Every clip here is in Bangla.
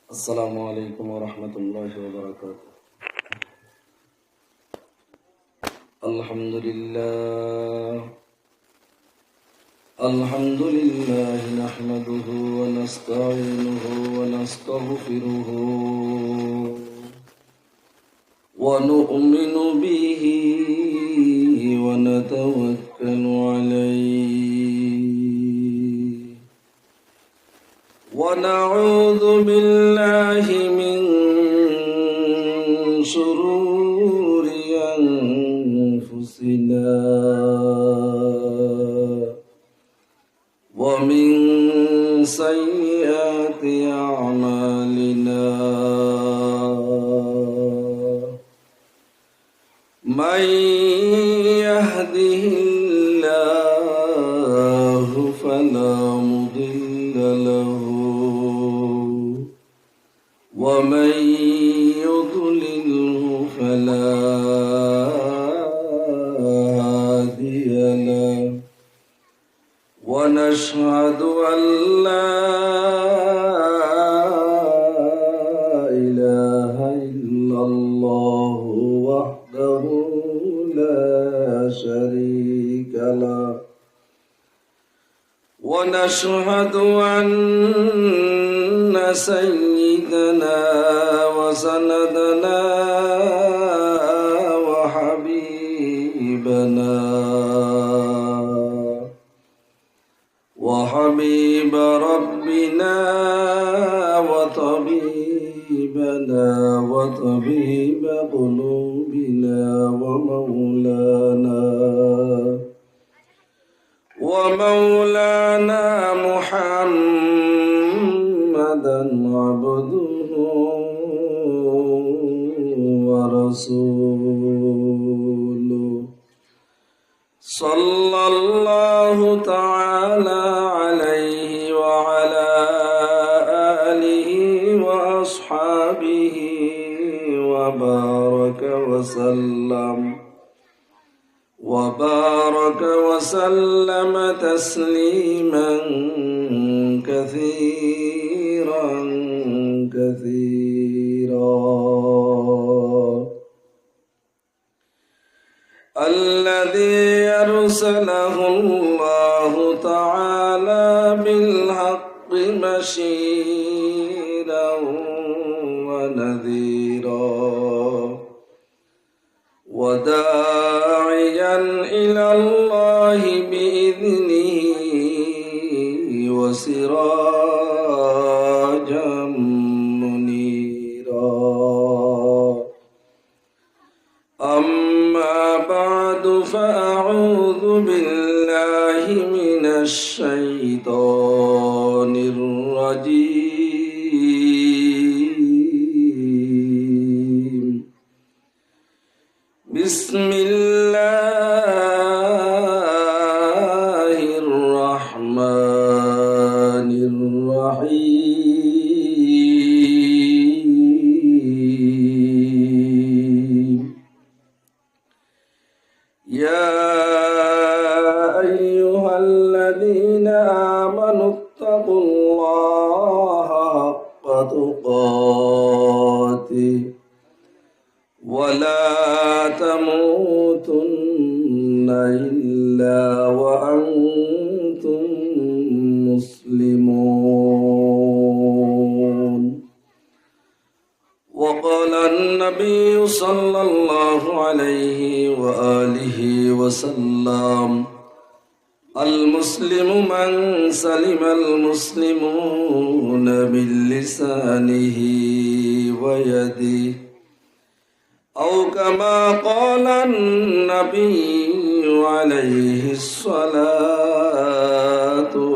আসসালামু আলাইকুম ওয়া রাহমাতুল্লাহি ওয়া বারাকাতুহু। আলহামদুলিল্লাহ নাহমাদুহু ওয়া নাস্তাঈনুহু ওয়া নাস্তাগফিরুহু ওয়া নু'মিনু বিহি ওয়া নাতাওয়াক্কালু আলাইহি ওয়া নাউযু বিল্লাহি মিন শুরুরি আনফুসিনা ومن سيئات أعمالنا من يهده الله فلا مضل له ومن يضلله فلا هادي له ونشهد أن لا إله إلا الله وحده لا شريك له ونشهد أن سيدنا وسندنا وحبيب ربنا وطبيب قلوبنا ومولانا محمدا عبده ورسوله صلى الله تعالى عليه وعلى آله وأصحابه وبارك وسلم تسليما كثيرا الذي أرسله الله تعالى بالحق بشيرا ونذيرا وداعيا إلى الله بإذنه وسراجا منيرا. أما بعد فأعوذ بالله من الشيطان الرجيم. بسم الله الرحمن الرحيم. يا أيها الذين آمنوا اتقوا الله حق تقاته ولا تموتن إلا وأنتم مسلمون. وقال النبي صلى الله عليه وآله وسلم: المسلم من سلم المسلمون من لسانه ويده، أو كما قال النبي عليه الصلاة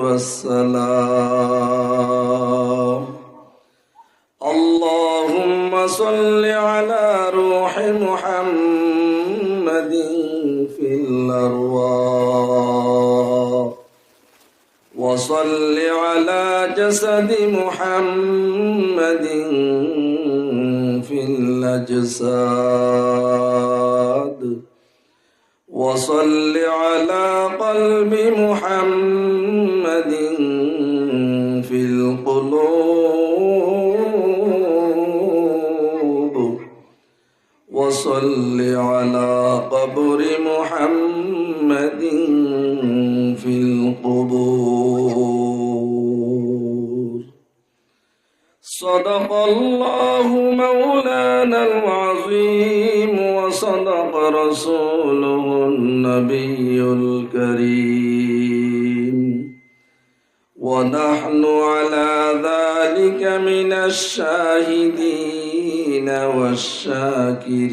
والسلام. اللهم صل على روح محمد في الأرواح، وصل على جسد محمد في الأجساد، وصل على قلب محمد في القلوب صدق الله مولانا العظيم وصدق رسوله النبي الكريم ونحن على ذلك من الشاهدين والشاكرين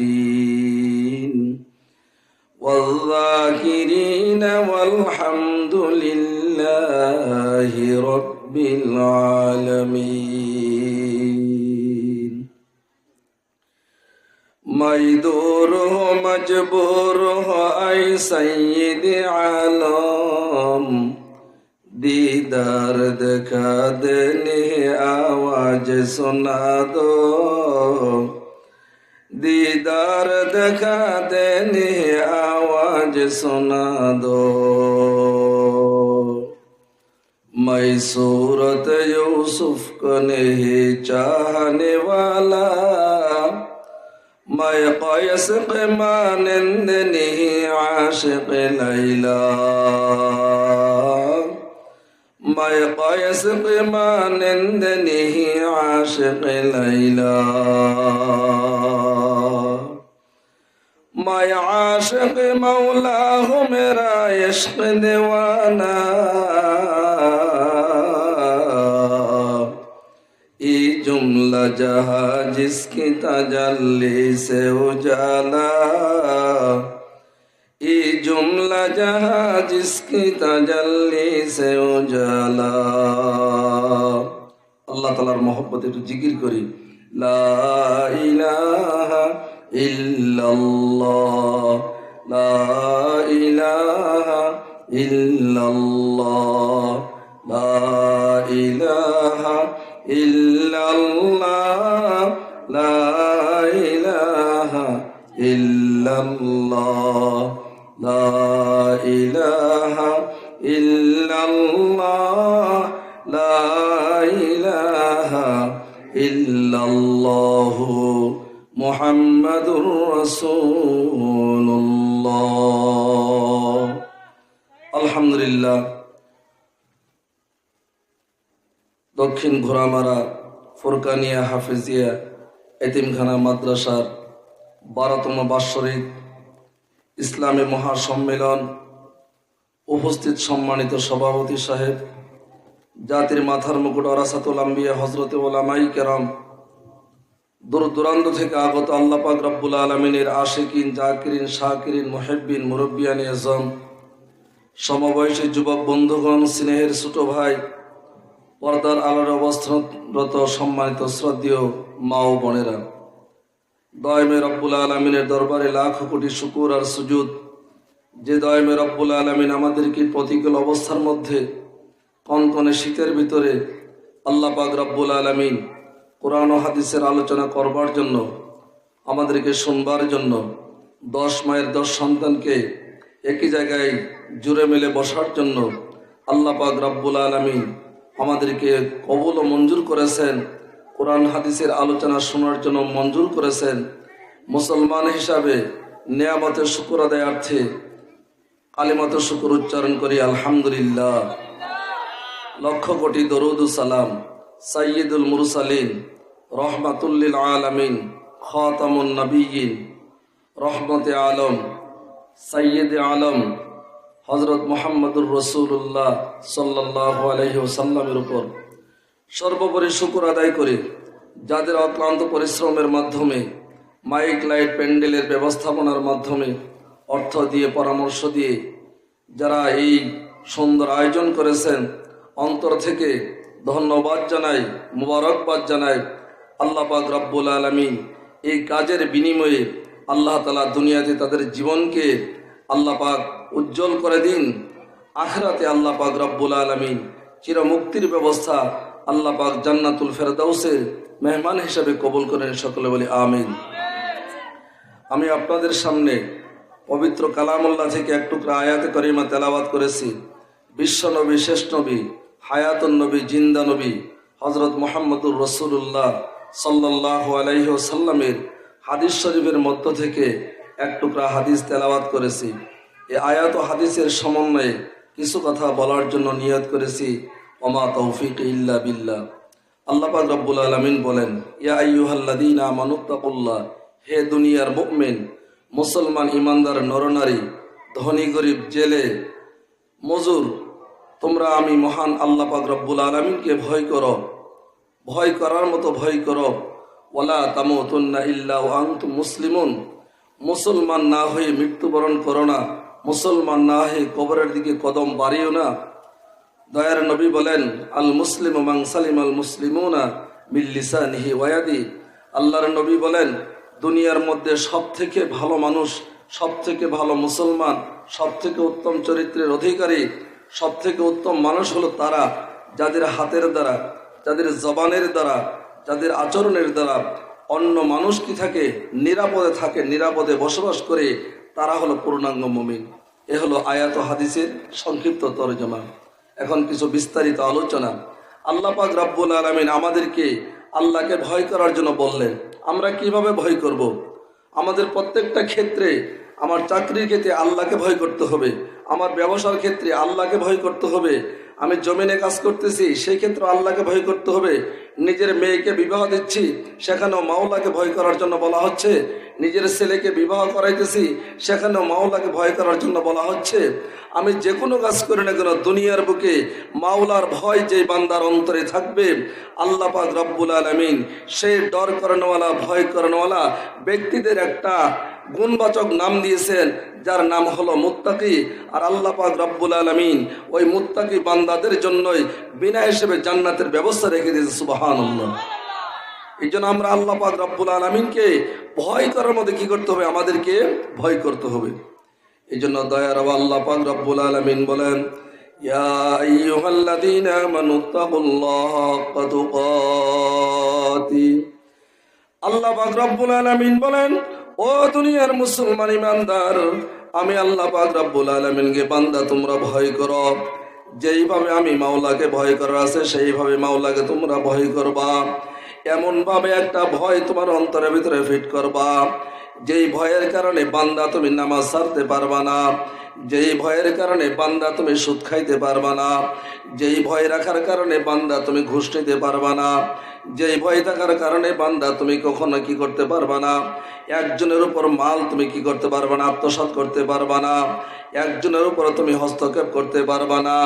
والذاكرين والحمد لله رب العالمين مجدور ہو مجبور ہو اے سید عالم دیدار دکھا دینے آواز سنا دو دیدار دکھا دینے آواز سنا دو میں صورت یوسف کو نہیں چاہنے والا میں قیس کے مانند نہیں عاشق لیلا میں قیس کے مانند نہیں عاشق لیلا میں عاشق مولا ہوں میرا عشق دیوانہ یہ جملہ جہاں جس کی تجلی سے اجالا یہ جملہ جہاں جس کی تجلی سے اجالا اللہ تعالیٰ محبت ایک ذکر کری لا الہ الا اللہ لا الہ الا اللہ لا الہ الا اللہ لا الہ الا اللہ لا الہ الا اللہ لا الہ الا اللہ محمد رسول اللہ আলহামদুলিল্লাহ দক্ষিণ ঘোড়ামারা ফুরকানিয়া হাফেজিয়া এতিমখানা মাদ্রাসার 12তম বার্ষিক ইসলামী মহাসম্মেলন উপস্থিত সম্মানিত সভাপতি সাহেব জাতির মাথার মুকুট ওরাসাতুল আম্বিয়া হযরতে উলামায়ে কেরাম দূর দূরান্ত থেকে আগত আল্লাহ পাক রব্বুল আলামিনের আশিকিন জাকিরিন শাকিরিন মুহিব্বিন মুরব্বিয়ান আযম সমবয়সী যুবক বন্ধুগণ স্নেহের ছোট ভাই পর্দার আলোর অবস্থানরত সম্মানিত শ্রদ্ধেয় মা ও বোনেরা দয়ামে রব্বুল আলামিনের দরবারে লাখ কোটি শুকর আর সুজুদ যে দয়ামে রব্বুল আলামিন আমাদেরকে প্রতিকূল অবস্থার মধ্যে কনকনে শীতের ভিতরে আল্লাহ পাক রব্বুল আলামিন কোরআন ও হাদিসের আলোচনা করবার জন্য আমাদেরকে শুনবার জন্য 10 মায়ের 10 সন্তানকে একই জায়গায় জুড়ে মিলে বসার জন্য আল্লাহ পাক রব্বুল আলামিন আমাদেরকে কবুল ও মঞ্জুর করেছেন কোরআন হাদিসের আলোচনা শোনার জন্য মঞ্জুর করেছেন মুসলমান হিসাবে নিয়ামতের শুকর আদায়ার্থে কালিমাতুর শুকর উচ্চারণ করি আলহামদুলিল্লাহ লক্ষ কোটি দরুদ ও সালাম সাইয়্যিদুল মুরসালিন রহমাতুল লিল আলামিন খাতামুন নবিয়্যিন রহমতে আলম সাইয়্যিদে আলম হযরত মুহাম্মদুর রাসূলুল্লাহ সাল্লাল্লাহু আলাইহি ওয়াসাল্লামের উপর সর্বোপরি শুকর আদায় করে যাদের অক্লান্ত পরিশ্রমের মাধ্যমে মাইক লাইট প্যান্ডেলের ব্যবস্থাপনার মাধ্যমে অর্থ দিয়ে পরামর্শ দিয়ে যারা এই সুন্দর আয়োজন করেছেন অন্তর থেকে ধন্যবাদ জানাই মুবারকবাদ জানাই আল্লাহ পাক রব্বুল আলামিন এই কাজের বিনিময়ে আল্লাহ তাআলা দুনিয়াতে তাদের জীবনকে আল্লাহ পাক উজ্জ্বল করে দিন আখিরাতে আল্লাহ পাক রব্বুল আলামিন চিরমুক্তির ব্যবস্থা আল্লাহ পাক জান্নাতুল ফেরদাউসের মেহমান হিসেবে কবুল করেন সকলে বলি আমিন আমি আপনাদের সামনে পবিত্র কালামুল্লাহ থেকে এক টুকরা আয়াতে করিমা তেলাওয়াত করেছি বিশ্ব নবী শেষ নবী হায়াতুন নবী জিন্দা নবী হযরত মুহাম্মদুর রাসূলুল্লাহ সাল্লাল্লাহু আলাইহি ওয়াসাল্লামের হাদিস শরীফের মধ্য থেকে এক টুকরা হাদিস তেলাওয়াত করেছি এই আয়াত ও হাদিসের সমন্বয়ে কিছু কথা বলার জন্য নিয়ত করেছি ওমা তৌফিক ইল্লা বিল্লাহ আল্লাহ পাক রব্বুল আলামিন বলেন, ইয়া আইয়ুহাল্লাযীনা আমানুত্তাকুল্লাহ, হে দুনিয়ার মুমিন, মুসলমান ইমানদার নরনারী, ধনী গরিব, জেলে মজুর, তোমরা আমি মহান আল্লাহ পাক রব্বুল আলামিনকে ভয় করো, ভয় করার মতো ভয় করো। ওয়ালা তামুতুন্না ইল্লা ওয়া আনতুম মুসলিমুন, মুসলমান না হয়ে মৃত্যুবরণ করো না, মুসলমান না হয়ে কবরের দিকে কদম বাড়িও না। দয়ার নবী বলেন, আল মুসলিম মান সালিম আল মুসলিমুনা মিন লিসানিহি ওয়া ইয়াদিহি। আল্লাহর নবী বলেন, দুনিয়ার মধ্যে সব থেকে ভালো মানুষ, সব থেকে ভালো মুসলমান, সব থেকে উত্তম চরিত্রের অধিকারী, সব থেকে উত্তম মানুষ হলো তারা যাদের হাতের দ্বারা, যাদের জবানের দ্বারা, যাদের আচরণের দ্বারা অন্য মানুষ কি থাকে, নিরাপদে থাকে, নিরাপদে বসবাস করে, তারা হলো পূর্ণাঙ্গ মুমিন। এ হলো আয়াত ও হাদিসের সংক্ষিপ্ত তরজমা। এখন কিছু বিস্তারিত আলোচনা। আল্লাহ পাক রব্বুল আলামিন আমাদেরকে আল্লাহকে ভয় করার জন্য বললেন। আমরা কিভাবে ভয় করব? আমাদের প্রত্যেকটা ক্ষেত্রে, আমার চাকরির ক্ষেত্রে আল্লাহকে ভয় করতে হবে, আমার ব্যবসার ক্ষেত্রে আল্লাহকে ভয় করতে হবে, আমি জমিনে কাজ করতেছি সেই ক্ষেত্রে আল্লাহকে ভয় করতে হবে, নিজের মেয়েকে বিবাহ দিচ্ছি সেখানেও মাওলাকে ভয় করার জন্য বলা হচ্ছে, নিজের ছেলেকে বিবাহ করাইতেছি সেখানেও মাওলাকে ভয় করার জন্য বলা হচ্ছে। আমি যে কোনো কাজ করি না কেন দুনিয়ার বুকে মাওলার ভয় যে বান্দার অন্তরে থাকবে, আল্লাহ পাক রব্বুল আলামিন সেই ডর করানোওয়ালা, ভয় করানোওয়ালা ব্যক্তিদের একটা গুণবাচক নাম দিয়েছেন, যার নাম হলো মুত্তাকি। আর আল্লাহ পাক রব্বুল আলামিন ওই মুত্তাকি বান্দাদের জন্যই বিনা হিসেবে জান্নাতের ব্যবস্থা রেখে দিয়েছে। সুবহানাল্লাহ। এই জন্য আমরা আল্লাহ পাক রব্বুল আলামিনকে ভয় করার মধ্যে কি করতে হবে? আমাদেরকে ভয় করতে হবে। এই জন্য দয়ার আল্লাহ পাক রব্বুল আলামিন বলেন, ইয়া আইয়ুহাল্লাযীনা আমানুত্তাকুল্লাহা হাক্কা তুকাতি। আল্লাহ পাক রব্বুল আলামিন বলেন, ও দুনিয়ার মুসলমান ইমানদার, আমি আল্লাহ পাক রব্বুল আলামিনকে বান্দা তোমরা ভয় করো। যেইভাবে আমি মাওলাকে ভয় করার আছে সেইভাবে মাওলাকে তোমরা ভয় করবা। এমন ভাবে একটা ভয় তোমার অন্তরের ভিতরে ফিট করবা, যেই ভয়ের কারণে বান্দা তুমি নামাজ ছাড়তে পারবা না, যেই ভয়ের কারণে বান্দা তুমি সুদ খাইতে পারবা না, যেই ভয় রাখার কারণে বান্দা তুমি ঘুষ নিতে পারবা না, যেই ভয় থাকার কারণে বান্দা তুমি কখনো কি করতে পারবা না, একজনের উপর মাল তুমি কি করতে পারবা না, আত্মসাৎ করতে পারবা না, একজনের উপর তুমি হস্তক্ষেপ করতে পারবা না।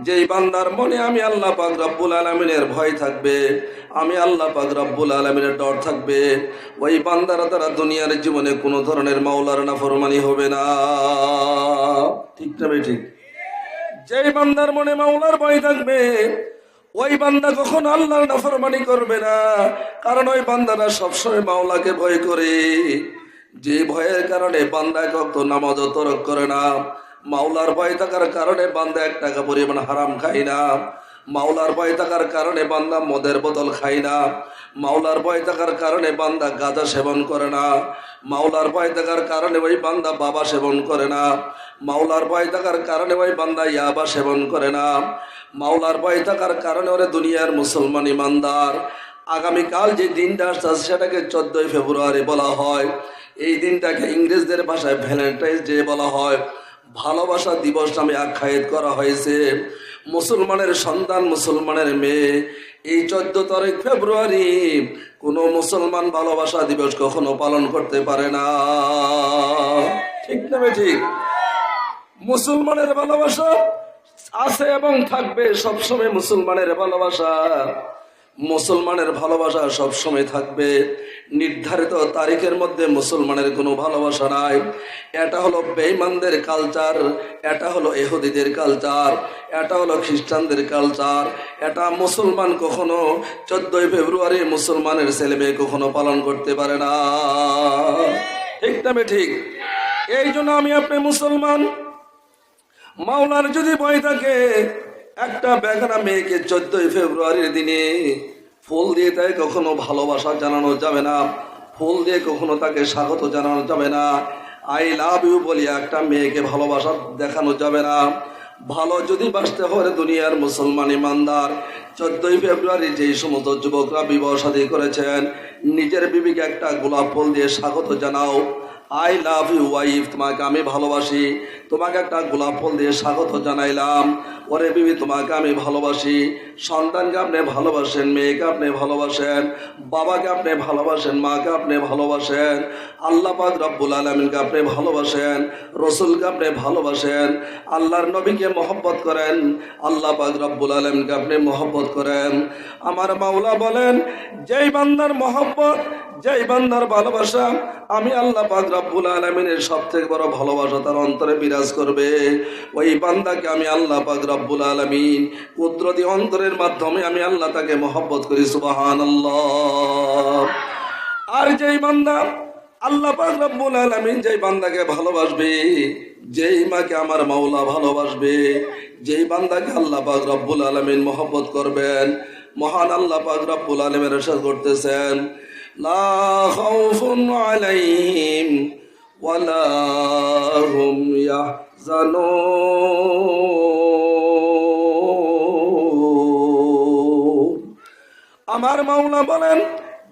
যেই বান্দার মনে আমি আল্লাহ পাক রব্বুল আলামিনের ভয় থাকবে, আমি আল্লাহ পাক রব্বুল আলামিনের ডর থাকবে, ওই বান্দারা তারা দুনিয়ার জীবনে কোনো ধরনের মাওলার নাফরমানি হবে না। ঠিক না ভাই? ঠিক। যেই বান্দার মনে মাওলার ভয় থাকবে, ওই বান্দা কখনো আল্লাহর নাফরমানি করবে না, কারণ ওই বান্দারা সবসময় মাওলাকে ভয় করে। যে ভয়ের কারণে বান্দা কখনো নামাজও তরক করে না, মাওলার ভয় থাকার কারণে বান্দা 1 টাকা পরিমাণ হারাম খায় না, মাওলার ভয় থাকার কারণে বান্দা মদের বোতল খায় না, মাওলার ভয় থাকার কারণে বান্দা গাঁজা সেবন করে না, মাওলার ভয় থাকার কারণে ওই বান্দা বাবা সেবন করে না, মাওলার ভয় থাকার কারণে ওই বান্দা ইয়াবা সেবন করে না, মাওলার ভয় থাকার কারণে ওরে দুনিয়ার মুসলমান ইমানদার। আগামীকাল যে দিনটা আসছে সেটাকে 14 ফেব্রুয়ারি বলা হয়। এই দিনটাকে ইংরেজদের ভাষায় ভ্যালেন্টাইন্স ডে বলা হয়। ভালোবাসা দিবস নামে আখ্যায়িত করা হয়েছে। মুসলমানের সন্তান, মুসলমানের মেয়ে, এই 14 তারিখ ফেব্রুয়ারি কোনো মুসলমান ভালোবাসা দিবস কখনো পালন করতে পারে না। ঠিক না? ঠিক। মুসলমানের ভালোবাসা আছে এবং থাকবে সবসময়। মুসলমানের ভালোবাসা, মুসলমানের ভালোবাসা সবসময় থাকবে। নির্ধারিত তারিখের মধ্যে মুসলমানের কোনো ভালোবাসা নাই। এটা হলো বেঈমানদের কালচার, এটা হলো ইহুদিদের কালচার, এটা হলো খ্রিস্টানদের কালচার। এটা মুসলমান কখনো 14 ফেব্রুয়ারি মুসলমানের ছেলে মেয়ে কখনো পালন করতে পারে না। ঠিক না? ঠিক। এই জন্য আমি আপনি মুসলমান, মাওলার যদি ভয় থাকে, একটা বেগানা মেয়েকে 14 ফেব্রুয়ারির দিনে ফুল দিয়ে তাই কখনো ভালোবাসা জানানো যাবে না, ফুল দিয়ে কখনো তাকে স্বাগত জানানো যাবে না, আই লাভ ইউ বলি একটা মেয়েকে ভালোবাসা দেখানো যাবে না। ভালো যদি বাসতে হয় দুনিয়ার মুসলমান ইমানদার, 14 ফেব্রুয়ারি যেই সমস্ত যুবকরা বিবাহ শাদী করেছেন, নিজের বিবিকে একটা গোলাপ ফুল দিয়ে স্বাগত জানাও। আই লাভ ইউ ওয়াইফ, তোমাকে আমি ভালোবাসি। তোমাকে একটা গোলাপ ফুল দিয়ে স্বাগত জানাইলাম। ওরে বিবি, তোমাকে আমি ভালোবাসি। সন্তানকে আপনি ভালোবাসেন, মেয়েকে আপনি ভালোবাসেন, বাবাকে আপনি ভালোবাসেন, মাকে আপনি ভালোবাসেন, আল্লাহ পাক রব্বুল আলামিনকে আপনি ভালোবাসেন, রসুলকে আপনি ভালোবাসেন, আল্লাহর নবীকে মহব্বত করেন, আল্লাহ পাক রব্বুল আলামিনকে আপনি মহব্বত করেন। আমার মাওলা বলেন, যেই বান্দার মহব্বত, যেই বান্দার ভালোবাসা আমি আল্লাহ পাক রব্বুল আলামিনের সবথেকে বড় ভালোবাসা তার অন্তরে বিরাজ করবে, ওই বান্দাকে আমি আল্লাহ পাক রব্বুল আলামিন কুদরতি অন্তরের মাধ্যমে আমি আল্লাহ তাকে মহব্বত করি। সুবহানাল্লাহ। আর যেই বান্দা আল্লাহ পাক রব্বুল আলামিন যেই বান্দাকে ভালোবাসবে, যেই মাকে আমার মাওলা ভালোবাসবে, যেই বান্দাকে আল্লাহ পাক রব্বুল আলামিন মহব্বত করবেন, মহান আল্লাহ পাক রব্বুল আলামিন ইরশাদ করতেছেন, লা খাউফুন আলাইহিম ওয়ালা হুম ইয়াহজানুন। আমার মাওলা বলেন,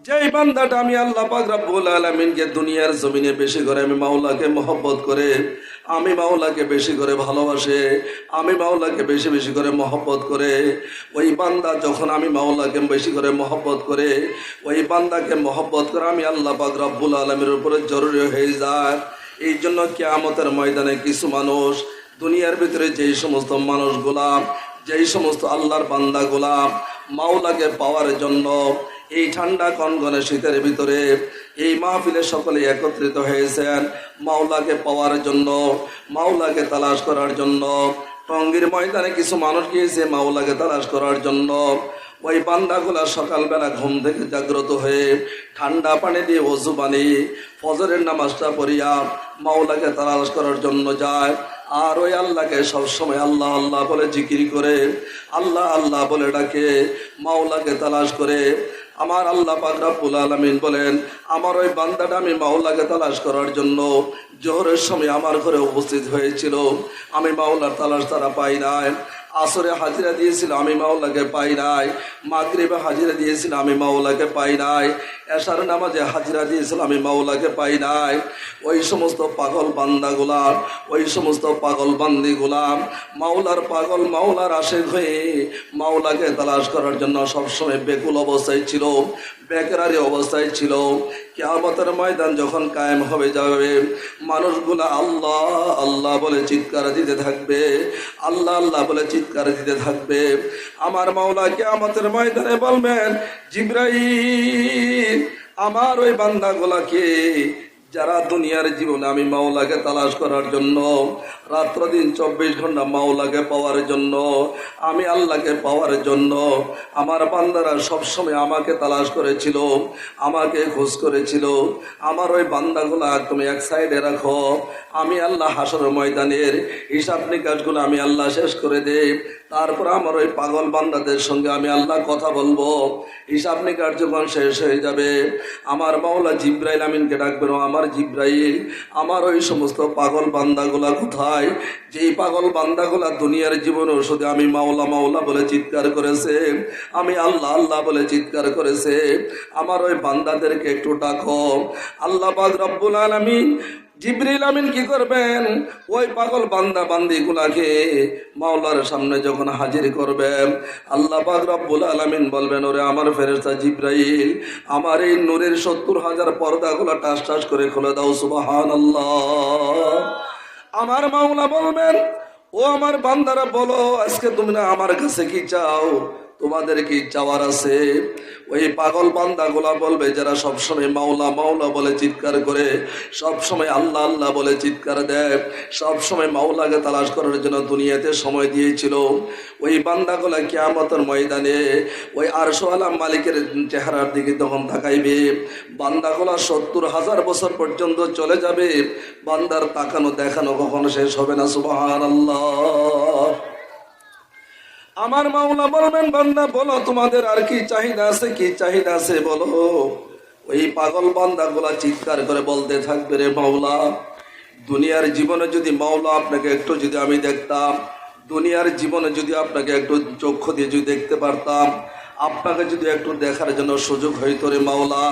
যেই বান্দাটা আমি আল্লাহ পাক রব্বুল আলামিনকে দুনিয়ার জমিনে বেশি করে আমি মাওলাকে মহব্বত করে, আমি মাওলাকে বেশি করে ভালোবাসে, আমি মাওলাকে বেশি বেশি করে মহব্বত করে, ওই বান্দা যখন আমি মাওলাকে বেশি করে মহব্বত করে, ওই বান্দাকে মহব্বত করে আমি আল্লাহ পাক রব্বুল আলামিনের উপরে জরুরি হয়ে যায়। এই জন্য কিয়ামতের ময়দানে কিছু মানুষ, দুনিয়ার ভিতরে যেই সমস্ত মানুষগুলা, যেই সমস্ত আল্লাহর বান্দাগুলা মাওলাকে পাওয়ার জন্য এই ঠান্ডা কনকনে শীতের ভিতরে এই মাহফিলে সকলে একত্রিত হয়েছেন মাওলাকে পাওয়ার জন্য, মাওলাকে তালাশ করার জন্য। টঙ্গীর ময়দানে কিছু মানুষ গিয়েছে মাওলাকে তালাশ করার জন্য। ওই বান্দাগুলা সকালবেলা ঘুম থেকে জাগ্রত হয়ে ঠান্ডা পানি দিয়ে ওযু বানিয়ে ফজরের নামাজটা পড়িয়া মাওলাকে তালাশ করার জন্য যায়। আর ওই আল্লাহকে সবসময় আল্লাহ আল্লাহ বলে জিকির করে, আল্লাহ আল্লাহ বলে ডাকে, মাওলাকে তালাশ করে। আমার আল্লাহ পাক রব্বুল আলামিন বলেন, আমার ওই বান্দাটা আমি মাওলাকে তালাশ করার জন্য জোহরের সময় আমার ঘরে উপস্থিত হয়েছিল, আমি মাওলার তালাশ তারা পাই নাই। আসরে হাজিরা দিয়েছিল, আমি মাওলাকে পাই নাই। মাগরিবে হাজিরা দিয়েছিল, আমি মাওলাকে পাই নাই। এশার নামাজে হাজিরা দিয়েছিল, আমি মাওলাকে পাই নাই। ওই সমস্ত পাগল বান্দাগুলা, ওই সমস্ত পাগল বান্দিগুলা মাওলার পাগল, মাওলার আশেক হয়ে মাওলাকে তালাশ করার জন্য সবসময় বেকুল অবস্থায় ছিল, বেকরারি অবস্থায় ছিল। কিয়ামতের ময়দান যখন কায়েম হয়ে যাবে, মানুষগুলা আল্লাহ আল্লাহ বলে চিৎকার দিতে থাকবে, আল্লাহ আল্লাহ বলে চিৎকার দিতে থাকবে। আমার মাওলা কিয়ামতের ময়দানে বলবেন, জিবরাইল, আমার ওই বান্দাগুলাকে যারা দুনিয়ার জীবনে আমি মাওলাকে তালাশ করার জন্য রাত্র দিন 24 ঘন্টা মাওলাকে পাওয়ার জন্য, আমি আল্লাহকে পাওয়ার জন্য আমার বান্দারা সবসময় আমাকে তালাশ করেছিল, আমাকে খোঁজ করেছিল, আমার ওই বান্দাগুলা তুমি এক সাইডে রাখো, আমি আল্লাহ হাসরের ময়দানের হিসাব নিকাশগুলো আমি আল্লাহ শেষ করে দেই, তারপর আমার ওই পাগল বান্দাদের সঙ্গে আমি আল্লাহ কথা বলবো। হিসাব নিকাশ যখন শেষ হয়ে যাবে, আমার মাওলা জিব্রাইল আমিনকে ডাকবেন, আমার জিব্রাইল, আমার ওই সমস্ত পাগল বান্দাগুলা কোথায়, যেই পাগল বান্দাগুলা দুনিয়ার জীবনে শুধু আমি মাওলা মাওলা বলে চিৎকার করেছে, আমি আল্লাহ আল্লাহ বলে চিৎকার করেছে, আমার ওই বান্দাদেরকে একটু ডাকো। আল্লাহ পাক রব্বুল আলামিন জিবরিল আমিন কি করবেন, ওই পাগল বান্দা বান্দিগুলাকে মাওলার সামনে যখন হাজির করবেন, আল্লাহ পাক রব্বুল আলামিন বলবেন, ওরে আমার ফেরেশতা জিবরাইল, আমার এই নূরের 70,000 পর্দাগুলো টাস টাস করে খুলে দাও। সুবহানাল্লাহ। আমার মাওলা বলবেন, ও আমার বান্দারা বলো, আজকে তুমি না আমার কাছে কি চাও, তোমাদের কি চাওয়ার আছে? ওই পাগল বান্দাগুলা বলবে, যারা সবসময় মাওলা মাওলা বলে চিৎকার করে, সবসময় আল্লাহ আল্লাহ বলে চিৎকার দেয়, সবসময় মাওলাকে তালাশ করার জন্য দুনিয়াতে সময় দিয়েছিল, ওই বান্দাগুলা কিয়ামতের ময়দানে ওই আরশওয়ালা মালিকের চেহারার দিকে তখন তাকাইবে। বান্দাগুলা 70,000 বছর পর্যন্ত চলে যাবে, বান্দার তাকানো দেখানো কখনো শেষ হবে না। সুবহানাল্লাহ। আমার মাওলা বলবেন, বান্দা বলো তোমাদের আর কি চাহিদা আছে, কি চাহিদা আছে বলো। ওই পাগল বান্দাগুলা চিৎকার করে বলতে থাকবে, রে মাওলা, দুনিয়ার জীবনে যদি মাওলা আপনাকে একটু যদি আমি দেখতাম, দুনিয়ার জীবনে যদি আপনাকে একটু চক্ষু দিয়ে যদি দেখতে পারতাম, আপনাকে যদি একটু দেখার জন্য সুযোগ হইতো রে মাওলা,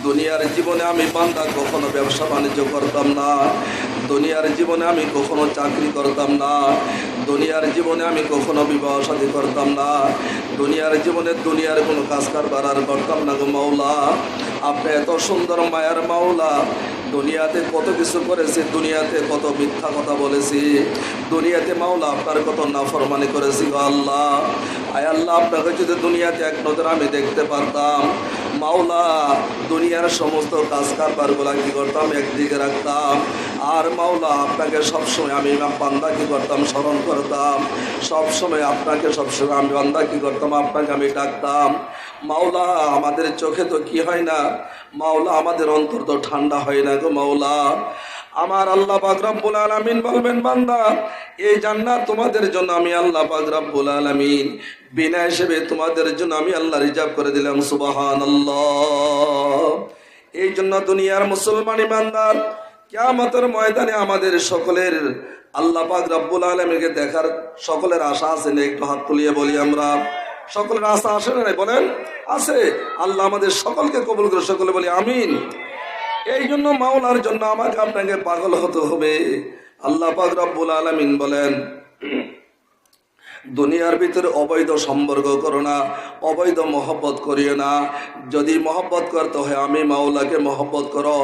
দুনিয়ার জীবনে আমি বান্দা কখনো ব্যবসা বাণিজ্য করতাম না, দুনিয়ার জীবনে আমি কখনো চাকরি করতাম না, দুনিয়ার জীবনে আমি কখনো বিবাহ শাদী করতাম না, দুনিয়ার জীবনে দুনিয়ার কোনো কাজ কারবার আর করতাম না গো মাওলা। আপনি এত সুন্দর মায়ার মাওলা, দুনিয়াতে কত কিছু করেছি, দুনিয়াতে কত মিথ্যা কথা বলেছি, দুনিয়াতে মাওলা আপনার কত নাফরমানি করেছি গো আল্লাহ। আয় আল্লাহ, আপনাকে যদি দুনিয়াতে এক নজর আমি দেখতে পারতাম মাওলা, দুনিয়ার সমস্ত কাজ কারবারগুলা কি করতাম একদিকে রাখতাম, আর মাওলা আপনাকে সবসময় আমি বান্দা কি করতাম স্মরণ করতাম, সবসময় আপনাকে সবসময় আমি বান্দা কি করতাম আপনাকে আমি ডাকতাম। মাওলা আমাদের চোখে তো কি হয় না মাওলা, আমাদের অন্তর তো ঠান্ডা হয় না গো মাওলা। আমার আল্লাহ পাক রব্বুল আলামিন বলবেন, বান্দা এই জান্নাত তোমাদের জন্য আমি আল্লাহ পাক রব্বুল আলামিন বিনা হিসেবে তোমাদের জন্য আমি আল্লাহ রিজার্ভ করে দিলাম। সুবহানাল্লাহ। এই জন্য দুনিয়ার মুসলমান ইমানদার কিয়ামতের ময়দানে আমাদের সকলের আল্লাহ পাক রব্বুল আলামিনকে দেখার সকলের আশা আছে না? একটু হাত তুলিয়ে বলি আমরা, সকলের আশা আসে না? বলেন আছে। আল্লাহ আমাদের সকলকে কবুল করে, সকলে বলি আমিন। এই জন্য মাওলার জন্য আমাকে আপনাকে পাগল হতে হবে। আল্লাহ পাক রব্বুল আলামিন বলেন, দুনিয়ার ভিতরে অবৈধ সম্পর্ক করো না, অবৈধ মহব্বত করিও না। যদি মহব্বত করতে হয় আমি মাওলাকে মহব্বত করো,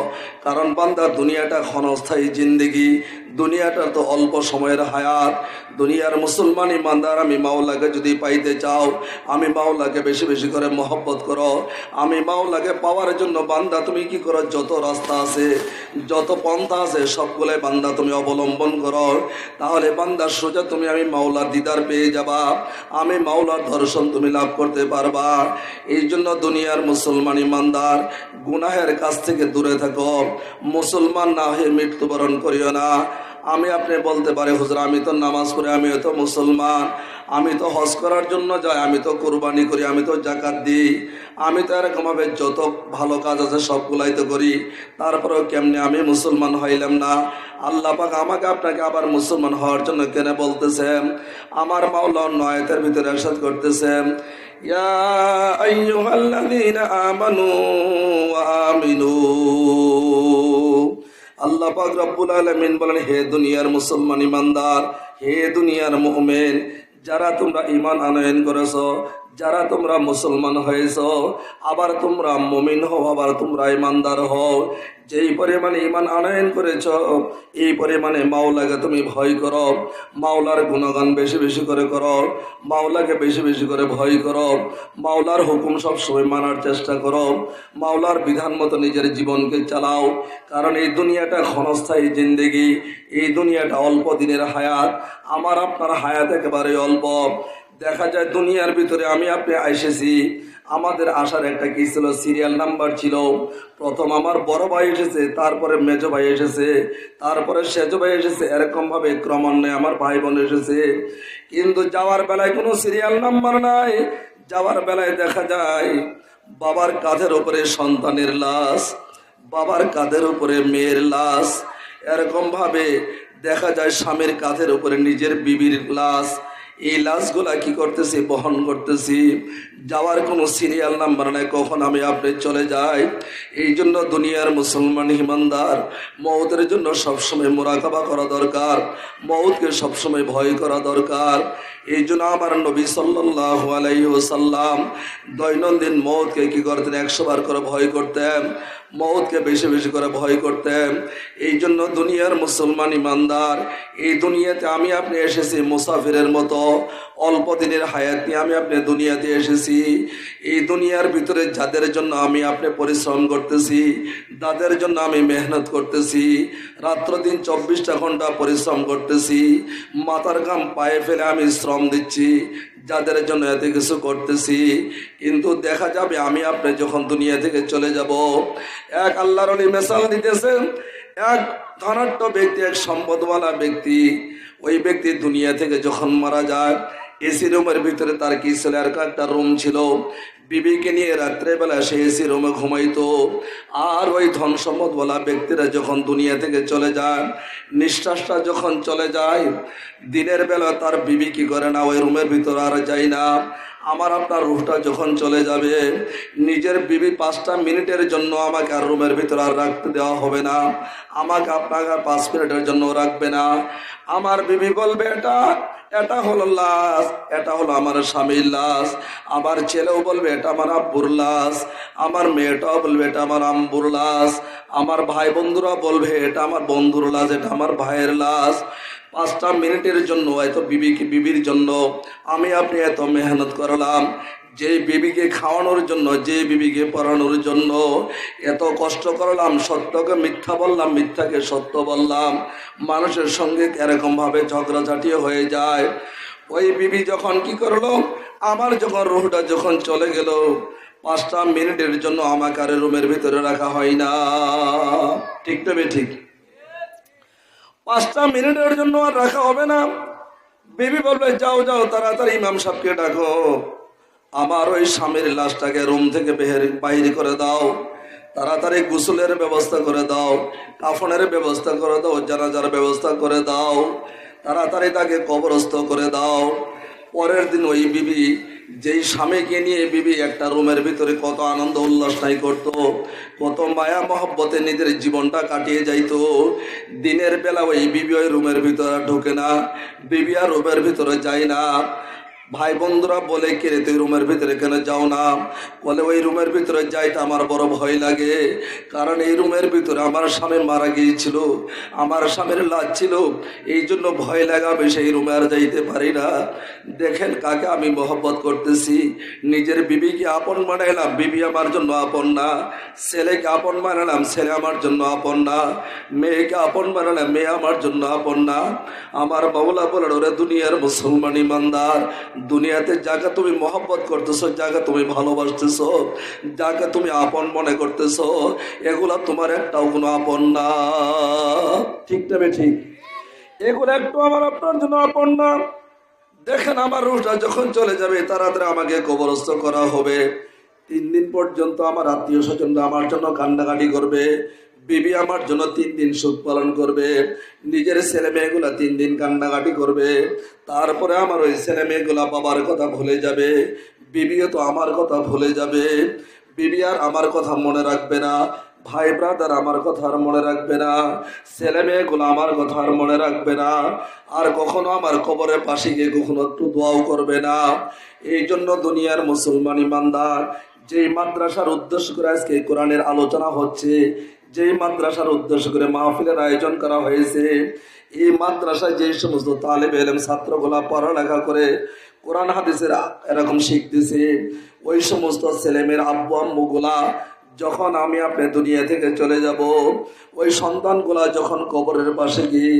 কারণ বান্দা দুনিয়াটা ক্ষণস্থায়ী জিন্দেগি, দুনিয়াটা তো অল্প সময়ের হায়াত। দুনিয়ার মুসলমান ইমানদার আমি মাওলাকে যদি পাইতে চাও, আমি মাওলাকে বেশি বেশি করে মহব্বত করো। আমি মাওলাকে পাওয়ার জন্য বান্দা তুমি কি করো, যত রাস্তা আছে যত পন্থা আছে সবগুলাই বান্দা তুমি অবলম্বন করো, তাহলে বান্দা সোজা তুমি আমি মাওলার দিদার পেয়ে যাবা, আমি মাওলার দর্শন তুমি লাভ করতে পারবা। এই জন্য দুনিয়ার মুসলমান ইমানদার গুনাহের কাছ থেকে দূরে থাকো, মুসলমান না হয়ে মৃত্যুবরণ করিও না। আমি আপনি বলতে পারে, হুজুর আমি তো নামাজ পড়ি, আমিও তো মুসলমান, আমি তো হজ করার জন্য যাই, আমি তো কোরবানি করি, আমি তো জাকাত দিই, আমি তো এরকমভাবে যত ভালো কাজ আছে সবগুলাই তো করি, তারপরেও কেমনে আমি মুসলমান হইলাম না? আল্লাহ পাক আমাকে আপনাকে আবার মুসলমান হওয়ার জন্য কেন বলতেছেন? আমার মাওলা অন্য আয়াতের ভিতরে ইরশাদ করতেছেন, ইয়া আইয়ুহাল্লাযীনা আমানু ওয়া আমিনু। আল্লাহ পাক রব্বুল আলামিন বলেন, হে দুনিয়ার মুসলমান ইমানদার, হে দুনিয়ার মুমিন, যারা তোমরা ঈমান আনয়ন করেছো, যারা তোমরা মুসলমান হয়েছো, আবার তোমরা মুমিন হও, আবার তোমরা ইমানদার হও, যেই পরিমাণে ঈমান আনয়ন করেছ এই পরিমাণে মাওলাকে তুমি ভয় করো, মাওলার গুণগান বেশি বেশি করে করো, মাওলাকে বেশি বেশি করে ভয় করো, মাওলার হুকুম সবসময় মানার চেষ্টা করো, মাওলার বিধান মতো নিজের জীবনকে চালাও। কারণ এই দুনিয়াটা ক্ষণস্থায়ী জিন্দেগি, এই দুনিয়াটা অল্প দিনের হায়াত, আমার আপনার হায়াত একেবারে অল্প। দেখা যায় দুনিয়ার ভিতরে আমি আপনি এসেছি, আমাদের আসার একটা কি ছিল, সিরিয়াল নাম্বার ছিল। প্রথম আমার বড় ভাই এসেছে, তারপরে মেজো ভাই এসেছে, তারপরে সেজো ভাই এসেছে, এরকমভাবে ক্রমান্বয়ে আমার ভাই বোন এসেছে। কিন্তু যাওয়ার বেলায় কোনো সিরিয়াল নাম্বার নাই। যাওয়ার বেলায় দেখা যায় বাবার কাঁধের উপরে সন্তানের লাশ, বাবার কাঁধের উপরে মেয়ের লাশ, এরকমভাবে দেখা যায় স্বামীর কাঁধের উপরে নিজের বিবির লাশ। এই লাশগুলা কি করতেছি, বহন করতেছি। যাওয়ার কোনো সিরিয়াল নাম্বার নাই, কখন আমি আপনি চলে যাই। এই জন্য দুনিয়ার মুসলমান ইমানদার মওতের জন্য সবসময় মোরাকাবা করা দরকার, মওতকে সবসময় ভয় করা দরকার। এই জন্য আমার নবী সাল্লাল্লাহু আলাইহি ওয়াসাল্লাম দৈনন্দিন মওতকে কি করতেন, 100 বার করে ভয় করতেন, মওতকে বেশি বেশি করে ভয় করতেন। এই জন্য দুনিয়ার মুসলমান ইমানদার, এই দুনিয়াতে আমি আপনি এসেছি মুসাফিরের মতো, অল্প দিনের হায়াত নিয়ে আমি আপনি দুনিয়াতে এসেছি। এই দুনিয়ার ভিতরে যাদের জন্য আমি আপনি পরিশ্রম করতেছি, যাদের জন্য আমি মেহনত করতেছি, রাত্র দিন 24টা ঘন্টা পরিশ্রম করতেছি, মাথার ঘাম পায়ে ফেলে আমি শ্রম দিচ্ছি, যাদের জন্য এত কিছু করতেছি, কিন্তু দেখা যাবে আমি আপনি যখন দুনিয়া থেকে চলে যাব, এক আল্লাহর ওলি মিসাল দিতেছেন, এক ধনাঢ্য ব্যক্তি, এক সম্পদওয়ালা ব্যক্তি, ওই ব্যক্তি দুনিয়া থেকে যখন মারা যায়, এসি রুমের ভিতরে তার কি ছিল, আর একটা রুম ছিল, বিবিকে নিয়ে রাত্রেবেলা সে এসি রুমে ঘুমাইতো। আর ওই ধন সম্পদ বলা ব্যক্তিরা যখন দুনিয়া থেকে চলে যায়, নিঃশ্বাসটা যখন চলে যায়, দিনের বেলা তার বিবি কি করে না, ওই রুমের ভিতরে আর যায় না। আমার আপনার রুহটা যখন চলে যাবে, নিজের বিবি 5টা মিনিটের জন্য আমাকে আর রুমের ভিতরে আর রাখতে দেওয়া হবে না, আমাকে আপনাকে 5 মিনিটের জন্য রাখবে না। আমার বিবি বলবে, এটা হলো লাশ, এটা হলো আমার স্বামীর লাশ। আমার ছেলেও বলবে এটা আমার আব্বুর লাশ, আমার মেয়েটাও বলবে এটা আমার আম্বুর লাশ, আমার ভাই বন্ধুরা বলবে এটা আমার বন্ধুর লাশ, এটা আমার ভাইয়ের লাশ। 5টা মিনিটের জন্য এত বিবির জন্য আমি আপনি এত মেহনত করলাম, যে বিবিকে খাওয়ানোর জন্য, যে বিবিকে পড়ানোর জন্য এত কষ্ট করলাম, সত্যকে মিথ্যা বললাম, মিথ্যাকে সত্য বললাম, মানুষের সঙ্গে এরকমভাবে ঝগড়াঝাটিও হয়ে যায়। ওই বিবি যখন কি করলো, আমার যখন রুহটা যখন চলে গেল, 5টা মিনিটের জন্য আমাকে আর রুমের ভিতরে রাখা হয় না। ঠিক তবে ঠিক, 5টা মিনিটের জন্য আর রাখা হবে না। বিবি বলবে, যাও যাও তাড়াতাড়ি ইমাম সাহেবকে ডাকো, আমার ওই স্বামীর লাশটাকে রুম থেকে বাইরে করে দাও, তাড়াতাড়ি গোসলের ব্যবস্থা করে দাও, কাফনের ব্যবস্থা করে দাও, জানাজার ব্যবস্থা করে দাও, তাড়াতাড়ি তাকে কবরস্থ করে দাও। পরের দিন ওই বিবি, যেই স্বামীকে নিয়ে বিবি একটা রুমের ভিতরে কত আনন্দ উল্লাস নাই করতো, কত মায়া মহব্বতে নিজের জীবনটা কাটিয়ে যাইতো, দিনের বেলা ওই বিবি ওই রুমের ভিতরে ঢোকে না, বিবি আর রুমের ভিতরে যায় না। ভাই বন্ধুরা বলে, কে রে তুই রুমের ভিতরে কেন যাও না? বলে, ওই রুমের ভিতরে যাইতে আমার বড় ভয় লাগে, কারণ এই রুমের ভিতরে আমার স্বামী মারা গিয়েছিল, আমার স্বামীর লাশ ছিল, এই জন্য ভয় লাগে, আমি সেই রুমে আর যাইতে পারি না। দেখেন কাকে আমি মহব্বত করতেছি, নিজের বিবিকে আপন বানাইলাম, বিবি আমার জন্য আপন না, ছেলেকে আপন বানালাম, ছেলে আমার জন্য আপন না, মেয়েকে আপন বানালাম, মেয়ে আমার জন্য আপন না। আমার মাওলা বলেন, ওরে দুনিয়ার মুসলমান ইমানদার, দুনিয়াতে যাকে তুমি মহব্বত করতেছো, যাকে তুমি ভালোবাসতেছো, যাকে তুমি আপন মনে করতেছো, এগুলা তোমার একটাও কোনো আপন না। ঠিক তবে ঠিক, এগুলো একটু আমার আপনার জন্য আপন না। দেখেন, আমার রুহটা যখন চলে যাবে, তাড়াতাড়ি আমাকে কবরস্থ করা হবে। 3 দিন পর্যন্ত আমার আত্মীয় স্বজনরা আমার জন্য কান্নাকাটি করবে, বিবি আমার জন্য 3 দিন শোক পালন করবে, নিজের ছেলে মেয়েগুলা 3 দিন কান্নাকাটি করবে। তারপরে আমার ওই ছেলে মেয়েগুলা বাবার কথা ভুলে যাবে, বিবিও তো আমার কথা ভুলে যাবে, বিবি আর আমার কথা মনে রাখবে না, ভাই ব্রাদার আমার কথা আর মনে রাখবে না, ছেলে মেয়েগুলো আমার কথা আর মনে রাখবে না, আর কখনো আমার কবরের পাশে গিয়ে কখনো একটু দোয়াও করবে না। এই জন্য দুনিয়ার মুসলমান ইমানদার, যেই মাদ্রাসার উদ্দেশ্য করে আজকে কোরআনের আলোচনা হচ্ছে, যেই মাদ্রাসার উদ্দেশ্য করে মাহফিলের আয়োজন করা হয়েছে, এই মাদ্রাসায় যে সমস্ত তালেবে ইলম ছাত্রগুলা পড়ালেখা করে কোরআন হাদিসের এরকম শিখতেছে, ওই সমস্ত ছেলেমেয়ের আব্বু আম্মুগুলা যখন আমি আপনি দুনিয়া থেকে চলে যাব, ওই সন্তানগুলা যখন কবরের পাশে গিয়ে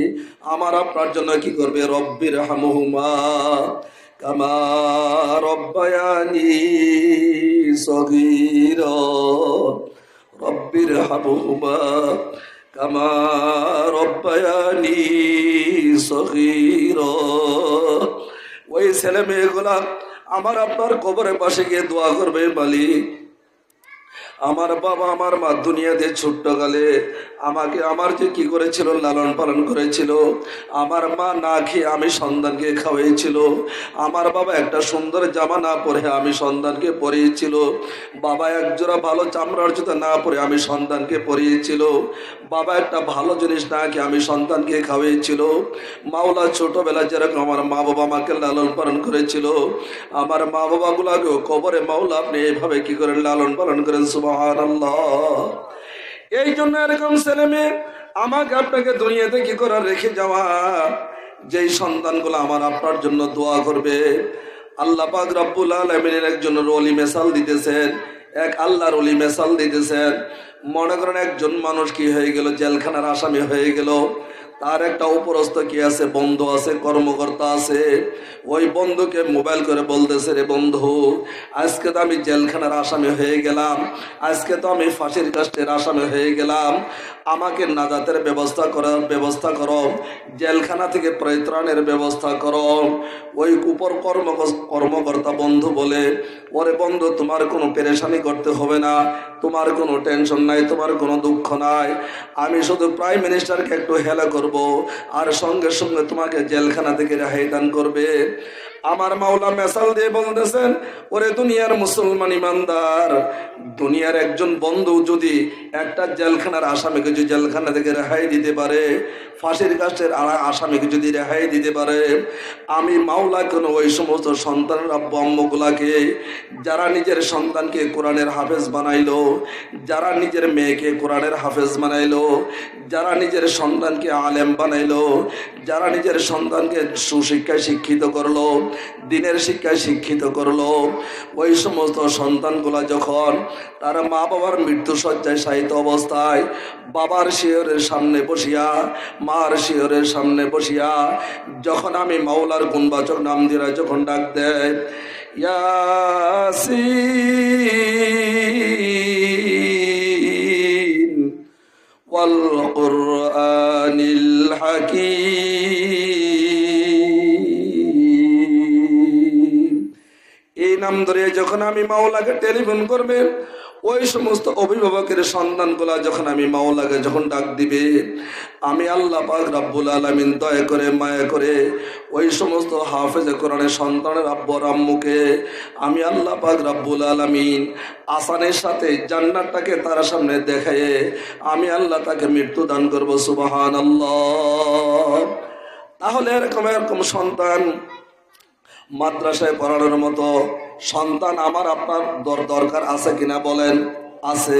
আমার আপনার জন্য কি করবে, রব্বির হামহুমা কামা রব্বায়ানি সগীরা, রব্বির হামহুমা কামা রব্বায়ানি সগীরা। ওই ছেলে মেয়েগুলা আমার আপনার কবরের পাশে গিয়ে দোয়া করবে, মালিক আমার বাবা আমার মা দুনিয়াতে ছোট্টকালে আমাকে আমার যে কি করেছিল, লালন পালন করেছিল, আমার মা না খেয়ে আমি সন্তানকে খাওয়াইছিল, আমার বাবা একটা সুন্দর জামা না পরে আমি সন্তানকে পরিয়েছিল, বাবা একজোড়া ভালো চামড়ার জুতা না পরে আমি সন্তানকে পরিয়েছিল, বাবা একটা ভালো জিনিস না খেয়ে আমি সন্তানকে খাওয়াইছিল। মাওলা ছোটবেলা যেরকম আমার মা বাবা আমাকে লালন পালন করেছিল, আমার মা বাবাগুলাকেও কবরে মাওলা আপনি এইভাবে কি করেন, লালন পালন করেন। সুবহানাল্লাহ। এই জন্য এরকম ছেলে মেয়ে আমাকে আপনাকে দুনিয়াতে কি করে রেখে যাওয়া, যেই সন্তানগুলো আমার আপনার জন্য দোয়া করবে। আল্লাহ পাক রব্বুল আলামিনের একজন ওলি মেসাল দিতেছেন, এক আল্লাহর ওলি মেসাল দিতেছেন। মনে করেন একজন মানুষ কি হয়ে গেল, জেলখানার আসামি হয়ে গেল, তার একটা উপরস্থ কি আছে, বন্ধু আছে, কর্মকর্তা আছে। ওই বন্ধুকে মোবাইল করে বলতেছে, রে বন্ধু, আজকে তো আমি জেলখানার আসামি হয়ে গেলাম, আজকে তো আমি ফাঁসির কাষ্ঠের আসামি হয়ে গেলাম, আমাকে নাজাতের ব্যবস্থা করো, জেলখানা থেকে পরিত্রাণের ব্যবস্থা করো। ওই উপর কর্মকর্তা বন্ধু বলে, ওরে বন্ধু, তোমার কোনো পেরেশানি করতে হবে না, তোমার কোনো টেনশন নাই, তোমার কোনো দুঃখ নাই, আমি শুধু প্রাইম মিনিস্টারকে একটু হেলা করব, আর সঙ্গে সঙ্গে তোমাকে জেলখানা থেকে রেহাই দান করবে। আমার মাওলা মেসাল দিয়ে বলতেছেন, ওরে দুনিয়ার মুসলমান ইমানদার, দুনিয়ার একজন বন্ধু যদি একটা জেলখানার আসামিকে যদি জেলখানা থেকে রেহাই দিতে পারে, ফাঁসির কাষ্ঠের আসামিকে যদি রেহাই দিতে পারে, আমি মাওলা কেন ওই সমস্ত সন্তানের আব্বু আম্মুগুলাকে, যারা নিজের সন্তানকে কোরআনের হাফেজ বানাইলো, যারা নিজের মেয়েকে কোরআনের হাফেজ বানাইলো, যারা নিজের সন্তানকে আলেম বানাইলো, যারা নিজের সন্তানকে সুশিক্ষায় শিক্ষিত করলো, দিনের শিক্ষায় শিক্ষিত করলো, ওই সমস্ত সন্তানগুলা যখন তারা মা বাবার মৃত্যু শয্যায় শায়িত অবস্থায় বাবার শিয়রের সামনে বসিয়া, মার শিয়রের সামনে বসিয়া যখন আমি মাওলার গুণবাচক নাম দিয়ে যখন ডাক দেয়, ইয়াসিন ওয়াল কুরআনিল হাকীম, এই নাম ধরে যখন আমি মাওলাকে টেলিফোন করবে, ওই সমস্ত অভিভাবকের সন্তানগুলা যখন আমি মাওলাকে যখন ডাক দিবে, আমি আল্লাহ পাক রব্বুল আলামিন দয়া করে মায়া করে ওই সমস্ত হাফেজে কোরআনের সন্তানের আব্বু আম্মুকে আমি আল্লাহ পাক রব্বুল আলামিন আসানের সাথে জান্নাতটাকে তার সামনে দেখায়ে আমি আল্লাহ তাকে মৃত্যু দান করবো। সুবহানাল্লাহ। তাহলে এরকম সন্তান মাদ্রাসায় পড়ানোর মতো সন্তান আমার আপনার দরকার আছে কিনা বলেন? আছে।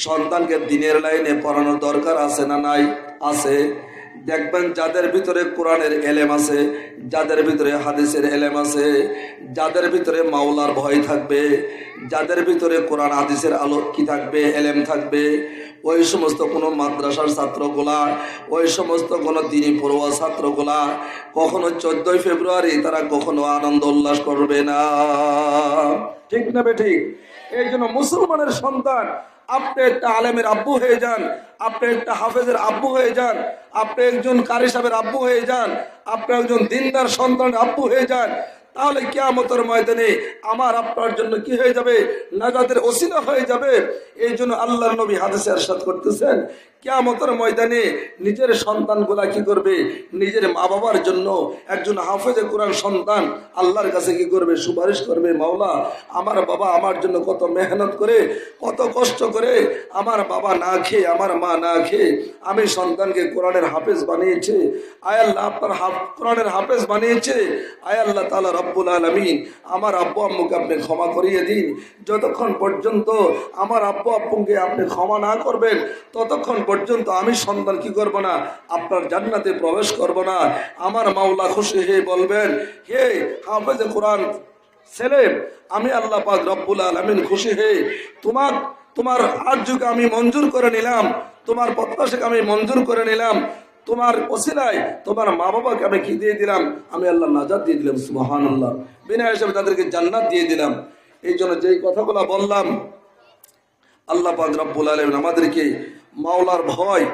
সন্তানকে দিনের লাইনে পড়ানোর দরকার আছে না নাই? আছে। দেখবেন যাদের ভিতরে কোরআনের এলেম আছে, যাদের ভিতরে হাদিসের এলেম আছে, যাদের ভিতরে মাওলার ভয় থাকবে, যাদের ভিতরে কোরআন হাদিসের আলো কি থাকবে, এলেম থাকবে, ওই সমস্ত কোনো মাদ্রাসার ছাত্রগুলা, ওই সমস্ত কোনো দিনী পড়ুয়া ছাত্রগুলা কখনো 14ই ফেব্রুয়ারি তারা কখনো আনন্দ উল্লাস করবে না। ঠিক না বেঠিক? এই জন্য মুসলমানের সন্তান, আপনি একটা আলেমের আব্বু হয়ে যান, আপনি একটা হাফেজের আব্বু হয়ে যান, আপনি একজন কারি সাহেবের আব্বু হয়ে যান, আপনি একজন দিনদার সন্তানের আব্বু হয়ে যান, তাহলে কিয়ামতের ময়দানে আমার আপনার জন্য কি হয়ে যাবে? নাজাতের ওসিলা হয়ে যাবে। এই জন্য আল্লাহর নবী হাদিসে ইরশাদ করতেছেন, কিয়ামতের ময়দানে নিজের সন্তানগুলা কি করবে? নিজের মা বাবার জন্য একজন হাফেজে কোরআন সন্তান আল্লাহর কাছে কি করবে? সুপারিশ করবে, মাওলা আমার বাবা আমার জন্য কত মেহনত করে, কত কষ্ট করে, আমার বাবা না খেয়ে, আমার মা না খেয়ে আমি সন্তানকে কোরআনের হাফেজ বানিয়েছে, আয় আল্লাহ আপনার কোরআনের হাফেজ বানিয়েছে, আয় আল্লাহ তাআলা রব্বুল আলামিন আমার আব্বু আম্মুকে আপনি ক্ষমা করিয়ে দিন। যতক্ষণ পর্যন্ত আমার আব্বু আম্মুকে আপনি ক্ষমা না করবেন, ততক্ষণ পর্যন্ত আমি সন্তান কি করব না? আপনার জান্নাতে প্রবেশ করব না। আমার মাওলা খুশি হয়ে বলবেন, হে হাফেজে কোরআন ছেলে, আমি আল্লাহ পাক রব্বুল আলামিন খুশি হয়ে তোমার আরজুকে আমি মঞ্জুর করে নিলাম, তোমার প্রত্যাশাকে আমি মঞ্জুর করে নিলাম, তোমার ওসিলায় তোমার মা বাবাকে আমি কি দিয়ে দিলাম? আমি আল্লাহ নাজাত দিয়ে দিলাম। সুবহানাল্লাহ। বিনা হিসাবে তাদেরকে জান্নাত দিয়ে দিলাম। এই জন্য যেই কথাগুলো বললাম, আল্লাহ পাক রব্বুল আলামিন আমাদেরকে মাওলার ভয়,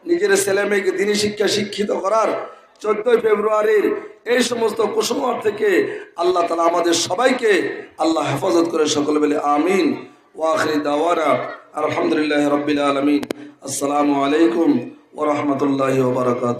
নিজের ছেলে মেয়েকে দিনী শিক্ষা শিক্ষিত করার 14ই ফেব্রুয়ারির এই সমস্ত কুসংস্কার থেকে আল্লাহ তাআলা আমাদের সবাইকে আল্লাহ হেফাজত করে। সকলে বলে আমিন। ওয়া আখিরি দাওয়ানা আলহামদুলিল্লাহি রাব্বিল আলামিন। আসসালামু আলাইকুম ওয়া রাহমাতুল্লাহি ওয়া বারাকাতুহু।